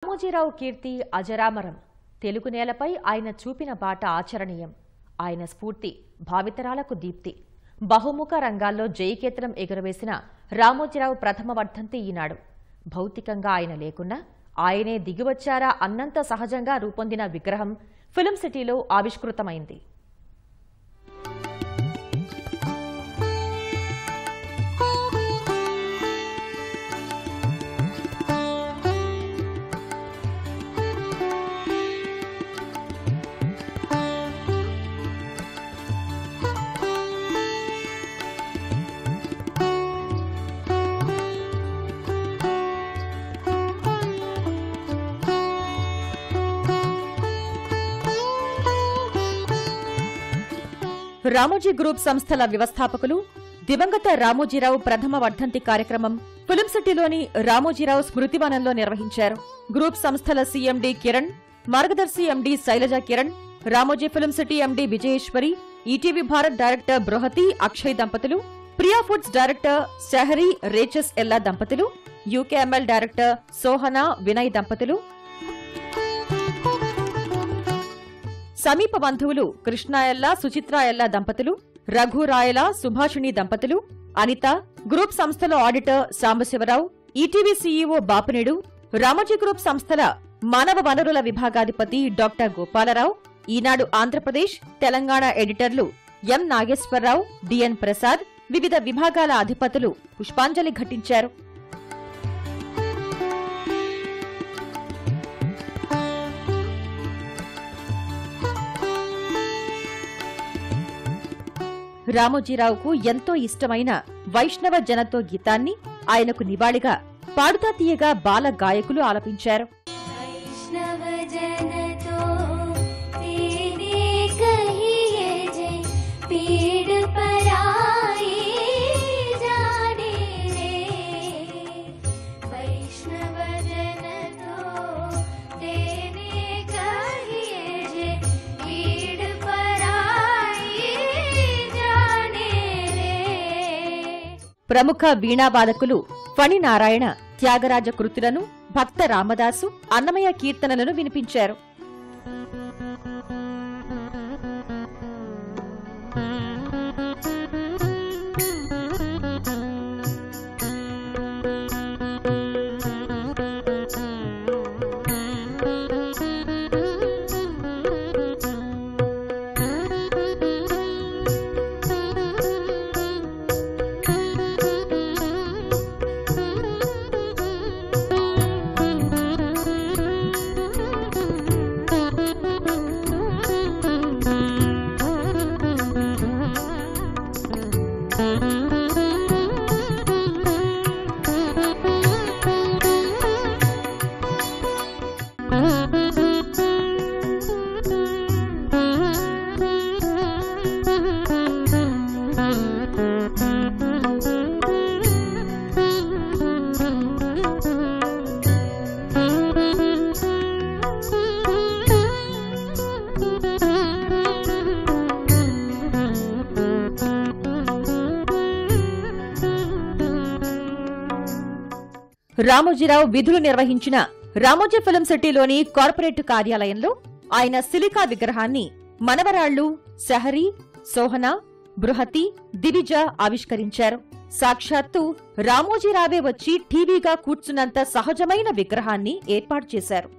రామోజీరావు కీర్తి అజరామరం. తెలుగు నేలపై ఆయన చూపిన బాట ఆచరణీయం. ఆయన స్ఫూర్తి భావితరాలకు దీప్తి. బహుముఖ రంగాల్లో జయకేతనం ఎగురవేసిన రామోజీరావు ప్రథమ వర్ధంతి ఈనాడు. భౌతికంగా ఆయన లేకున్నా ఆయనే దిగివచ్చారా అన్నంత సహజంగా రూపొందిన విగ్రహం ఫిల్మ్ సిటీలో ఆవిష్కృతమైంది. రామోజీ గ్రూప్ సంస్థల వ్యవస్థాపకులు దివంగత రామోజీరావు ప్రథమ వర్ధంతి కార్యక్రమం ఫిల్మ్ సిటీలోని రామోజీరావు స్మృతివనంలో నిర్వహించారు. గ్రూప్ సంస్థల CMD Kiran, Margadarsi MD Sailaja Kiran, Ramoji film city MD Vijayeswari, ETV Bharat director Bruhathi Akshay దంపతులు, ప్రియా ఫుడ్స్ డైరెక్టర్ షహరీ రేచస్ ఎల్లా దంపతులు, యూకేఎంఎల్ డైరెక్టర్ సోహనా వినయ్ దంపతులు, సమీప బంధువులు కృష్ణాయల్లా సుచిత్రాయల్లా దంపతులు, రఘురాయల సుభాషిణి దంపతులు, అనిత, గ్రూప్ సంస్థల auditor Sambasivarao, ETV CEO Bapineedu, Ramoji group సంస్థల మానవ వనరుల విభాగాధిపతి డాక్టర్ గోపాలరావు, ఈనాడు ఆంధ్రప్రదేశ్, తెలంగాణ ఎడిటర్లు ఎం నాగేశ్వరరావు, డిఎన్ ప్రసాద్, వివిధ విభాగాల అధిపతులు పుష్పాంజలి ఘటించారు. రామోజీరావుకు ఎంతో ఇష్టమైన వైష్ణవ జనతో గీతాన్ని ఆయనకు నివాళిగా పాడుతా తీయగా బాల గాయకులు ఆలపించారు. ప్రముఖ వీణావాదకులు ఫణి నారాయణ త్యాగరాజ కృతులను, భక్త రామదాసు, అన్నమయ్య కీర్తనలను వినిపించారు. రామోజీరావు విధులు నిర్వహించిన రామోజీ ఫిల్మ్ సిటీలోని కార్పొరేట్ కార్యాలయంలో ఆయన సిలికా విగ్రహాన్ని మనవరాళ్లు షహరీ, సోహనా, బృహతి, దివిజ ఆవిష్కరించారు. సాక్షాత్తు రామోజీరావే వచ్చి టీవీగా కూర్చున్నంత సహజమైన విగ్రహాన్ని ఏర్పాటు చేశారు.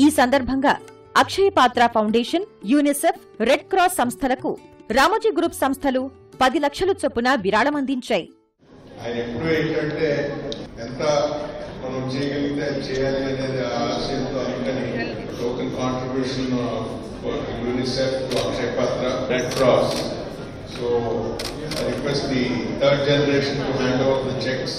ఈ సందర్భంగా అక్షయ పాత్ర ఫౌండేషన్, యూనిసెఫ్, రెడ్ క్రాస్ సంస్థలకు రామోజీ గ్రూప్ సంస్థలు 10 లక్షల చొప్పున విరాళం అందించాయి. మనం చేయగలిగితే చేయాలి అనేది ఆశయంతో అందుకని టోకెన్ కాంట్రిబ్యూషన్ యూనిసెఫ్, అక్షయ పాత్ర, red cross So I request the third generation to hand over the checks.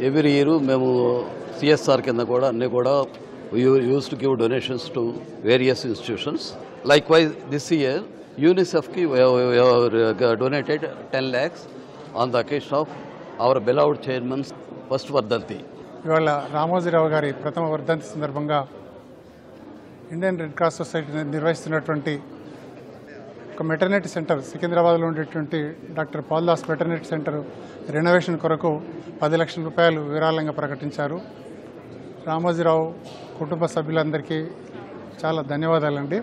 Every year మేము సిఎస్ఆర్ కింద కూడా అన్నీ కూడా use to give donations to various institutions. Likewise this year యూనిసెఫ్కి donated 10 lakhs on the occasion of our beloved chairman's first వర్ధంతి. ఇవాళ రామోజీరావు గారి ప్రథమ వర్ధంతి సందర్భంగా ఇండియన్ రెడ్ క్రాస్ సొసైటీ నిర్వహిస్తున్నటువంటి ఒక మెటర్నిటీ సెంటర్, సికింద్రాబాద్లో ఉండేటువంటి డాక్టర్ పాల్దాస్ మెటర్నిటీ సెంటర్ రెనోవేషన్ కొరకు 10 లక్షల రూపాయలు విరాళంగా ప్రకటించారు. రామోజీరావు కుటుంబ సభ్యులందరికీ చాలా ధన్యవాదాలండి.